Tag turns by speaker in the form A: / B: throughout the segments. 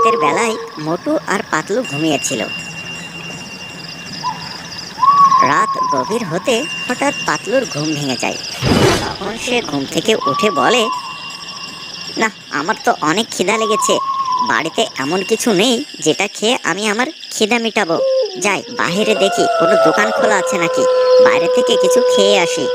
A: রাতের বেলায় মোটু আর পাতলু ঘুমিয়েছিল। রাত গভীর হতে হঠাৎ পাতলুর ঘুম ভেঙে যায়। তখন সে ঘুম থেকে উঠে বলে, না, আমার তো অনেক খিদা লেগেছে। বাড়িতে এমন কিছু নেই যেটা খেয়ে আমি আমার খিদা মেটাবো। যাই বাইরে দেখি কোনো দোকান খোলা আছে নাকি, বাইরে থেকে কিছু খেয়ে আসি।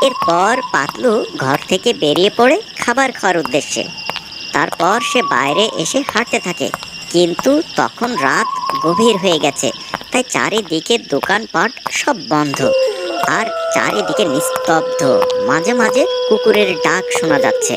A: এরপর পাতলু ঘর থেকে বেরিয়ে পড়ে খাবার খাওয়ার উদ্দেশ্যে। তারপর সে বাইরে এসে হাঁটতে থাকে, কিন্তু তখন রাত গভীর হয়ে গেছে, তাই চারিদিকে দোকানপাট সব বন্ধ আর চারিদিকে নিস্তব্ধ। মাঝে মাঝে কুকুরের ডাক শোনা যাচ্ছে।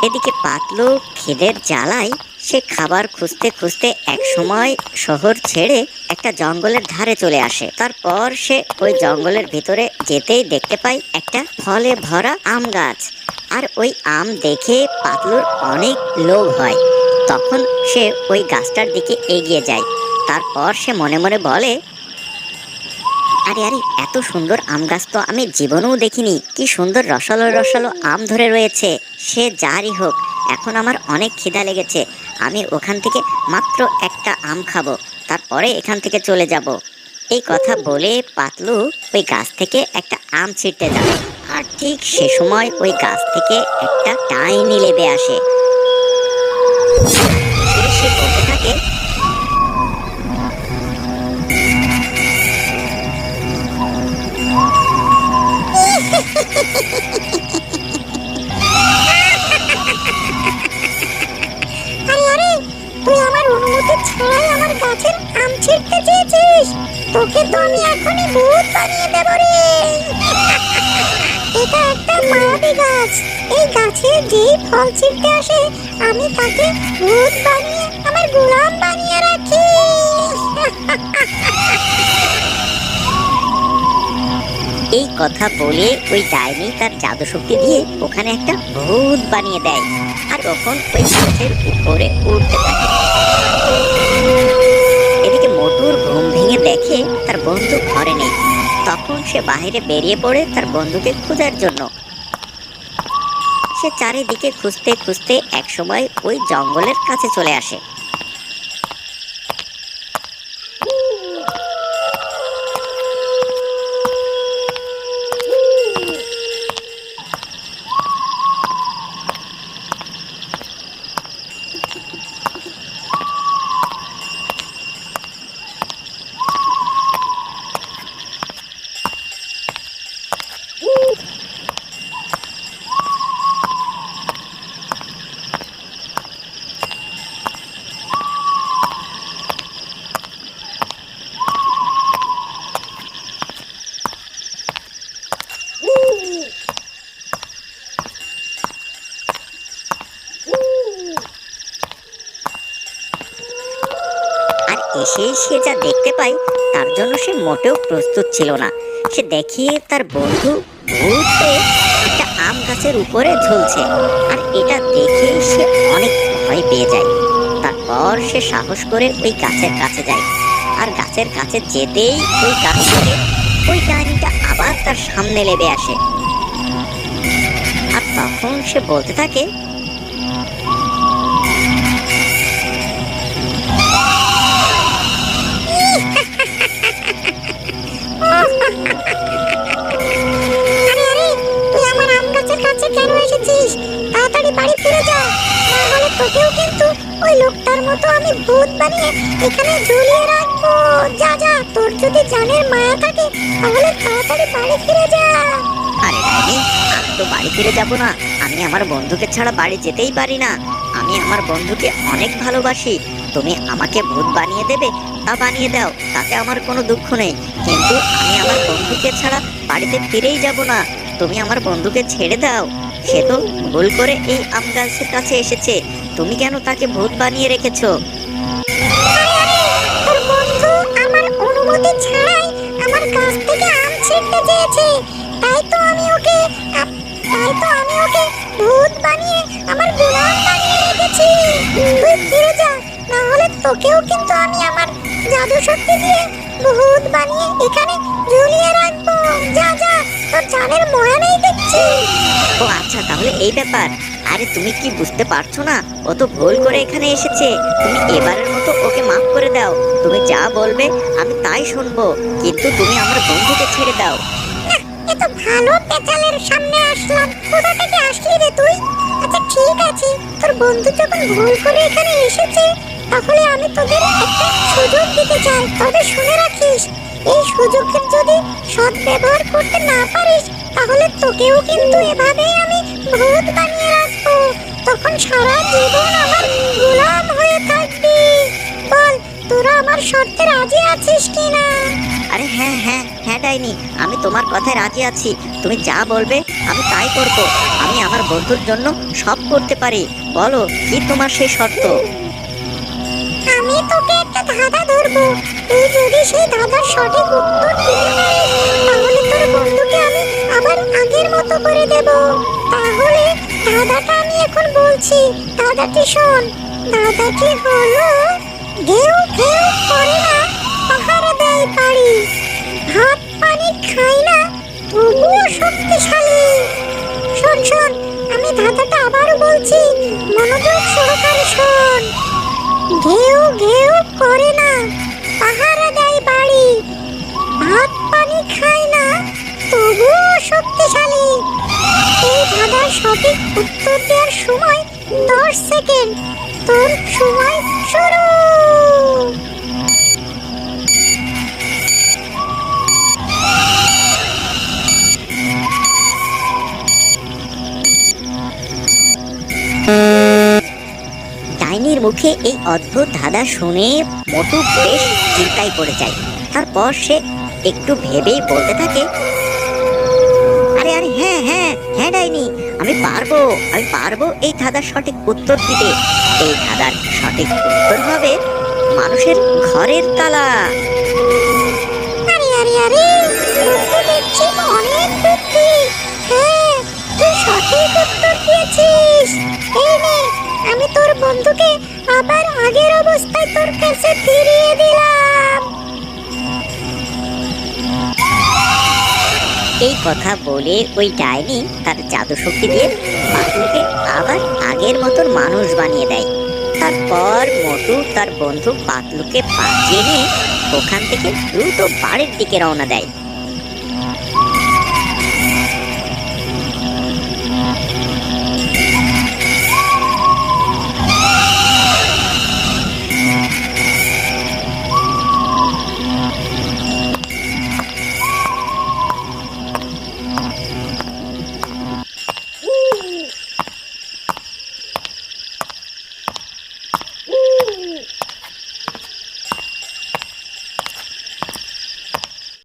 A: এদিকে পাতলু খিদের জ্বালায় সে খাবার খুঁজতে খুঁজতে এক সময় শহর ছেড়ে একটা জঙ্গলের ধারে চলে আসে। তারপর সে ওই জঙ্গলের ভিতরে যেতেই দেখতে পায় একটা ফলে ভরা আম গাছ। আর ওই আম দেখে পাতলুর অনেক লোভ হয়। তখন সে ওই গাছটার দিকে এগিয়ে যায়। তারপর সে মনে মনে বলে, আরে আরে, এত সুন্দর আম গাছ তো আমি জীবনেও দেখিনি। কি সুন্দর রসালো রসালো আম ধরে রয়েছে। সে যারই হোক, এখন আমার অনেক খিদা লেগেছে। আমি ওখান থেকে মাত্র একটা আম খাবো, তারপরে এখান থেকে চলে যাব। এই কথা বলে পাতলু ওই গাছ থেকে একটা আম ছিঁড়তে যাবে। আর ঠিক সে সময় ওই গাছ থেকে একটা ডাইনি লেবে আসে। সে বলতে থাকে,
B: আরে আরে, তুই আমার অনুমতি ছাড়াই আমার গাছের আম ছিঁড়তে চেয়েছিস। তোকে তো আমি এখনই ভূত বানিয়ে দেব রে। এটা একটা মায়াবী গাছ। এই গাছে যেই ফল ছিঁড়তে আসে আমি তাকে ভূত বানিয়ে আমার গোলাম বানিয়ে রাখি।
A: এই কথা বলে ওই ডাইনি তার জাদু শক্তি দিয়ে ওখানে একটা ভূত বানিয়ে দেয়। আর তখন ওই গাছের উপরে উঠতে থাকে। এদিকে মোটুর ঘুম ভেঙে দেখে তার বন্ধু ঘরে নেই। তখন সে বাইরে বেরিয়ে পড়ে তার বন্ধুকে খোঁজার জন্য। সে চারিদিকে খুঁজতে খুঁজতে একসময় ওই জঙ্গলের কাছে চলে আসে। আর এসে সে যা দেখতে পায় তার জন্য সে মোটেও প্রস্তুত ছিল না। সে দেখে তার বন্ধু ভূত হয়ে একটা আম গাছের উপরে ঝুলছে। আর এটা দেখে সে অনেক ভয় পেয়ে যায়। তারপর সে সাহস করে ওই গাছের কাছে যায়। আর গাছের কাছে যেতেই ওই গাছ থেকে ওই ডাইনিটা আবার তার সামনে লেবে আসে। আর তখন সে বলতে থাকে,
B: আরে আরে, তুই আমার আম গাছের কাছে কেন এসেছিস? তাড়াতাড়ি বাড়ি ফিরে যা, না হলে তোকেও কিন্তু ওই লোকটার মতো আমি ভূত বানিয়ে এখানে ঝুলিয়ে রাখবো। যা যা, তোর যদি জানের মায়া থাকে তাহলে তাড়াতাড়ি বাড়ি ফিরে যা।
A: আরে ডাইনি, আমি তো বাড়ি ফিরে যাব না। আমি আমার বন্ধুকে ছাড়া বাড়ি যেতেই পারি না। আমি আমার বন্ধুকে অনেক ভালোবাসি। তুমি আমাকে ভূত বানিয়ে দেবে তা বানিয়ে দাও, তাতে আমার কোনো দুঃখ নেই। কিন্তু আমি আমার বন্ধুকে ছাড়া বাড়িতে ফিরেই যাব না। তুমি আমার বন্ধুকে ছেড়ে দাও। সে তো ভুল করে এই আম গাছের কাছে এসেছে। তুমি কেন তাকে ভূত বানিয়ে রেখেছো?
B: আরে আরে, অনুমতি ছাড়াই আমার কাছ থেকে আম ছিঁড়তে চেয়েছে। তাই তো আমি ওকে ভূত বানিয়ে আমার গোলাম বানিয়ে রেখেছি। তুই ফিরে যা, না হলে তোকেও কিন্তু আমি আমার জাদু শক্তি দিয়ে ভূত বানিয়ে এখানে ঝুলিয়ে রাখবো। যা যা, তোর জানের ময়া নেই দেখছি।
A: ও আচ্ছা, তাহলে এই ব্যাপার। আরে তুমি কি বুঝতে পারছো না? ও তো ভুল করে এখানে এসেছে। তুমি এবারের মতো ওকে মাফ করে দাও। তুমি যা বলবে আমি তাই শুনবো, কিন্তু তুমি আমার বন্ধুকে ছেড়ে দাও।
B: এত ভালো পেঁচালের সামনে আসলাম, কোথা থেকে আসলি রে তুই? আচ্ছা ঠিক আছে, তোর বন্ধু যখন ভুল করে এখানে এসেছে, তাহলে আমি তোদের একটা সুযোগ দিতে চাই। তবে শুনে রাখিস, এই সুযোগের যদি সৎ ব্যবহার করতে না পারিস, তাহলে তোকেও কিন্তু এভাবেই আমি ভূত বানিয়ে রাখবো। তখন সারা জীবন আমার গোলাম হয়ে থাকবি। বল, তোরা আমার শর্তে রাজি আছিস কিনা?
A: আরে হ্যাঁ হ্যাঁ হ্যাঁ ডাইনি, আমি তোমার কথায় রাজি আছি। তুমি যা বলবে আমি তাই করব। আমি আমার বন্ধুর জন্য সব করতে পারি। বলো কি তোমার সেই শর্ত?
B: আমি তোকে একটা ধাঁধা ধরবো। তুই যদি সেই ধাঁধার সঠিক উত্তর দিতে পারিস, তাহলে তোর বন্ধুকে আমি আবার আগের মতো করে দেব। তাহলে ধাঁধাটা আমি এখন বলছি, ধাঁধাটি শোন। ধাঁধাটি হলো, ঘেউ ঘেউ করে না, পাহারা দেয় বাড়ি, ভাত পানি খায় না, তবুও শক্তিশালী। শোন শোন, আমি ধাঁধাটা আবারও বলছি, মনোযোগ সহকারে শোন। ঘেউ ঘেউ করে না, পাহারা দেয় বাড়ি, ভাত পানি খায় না, তবুও শক্তিশালী। এই ধাঁধার সঠিক উত্তর দেওয়ার সময় 10 সেকেন্ড। তোর সময় শুরু।
A: ডাইনির মুখে এই অদ্ভুত ধাঁধা শুনে মোটু বেশ চিন্তায় পড়ে যায়। তারপর সে একটু ভেবেই বলতে থাকে, আরে আরে হ্যাঁ হ্যাঁ হ্যাঁ ডাইনি, আমি পারবো এই ধাঁধার সঠিক উত্তর দিতে। এই ধাঁধার সঠিক উত্তর হবে মানুষের ঘরের তালা।
B: আরে আরে আরে, তোর তো দেখছি অনেক বুদ্ধি। হ্যাঁ, তুই সঠিক উত্তর দিয়েছিস। এই নে, আমি তোর বন্ধুকে আবার আগের অবস্থায় তোর কাছে ফিরিয়ে দিলাম।
A: এই কথা বলে ওই ডাইনি তার জাদু শক্তি দিয়ে পাতলুকে আবার আগের মতন মানুষ বানিয়ে দেয়। তারপর মোটু তার বন্ধু পাতলুকে বাঁচিয়ে নিয়ে ওখান থেকে দ্রুত বাড়ির দিকে রওনা দেয়।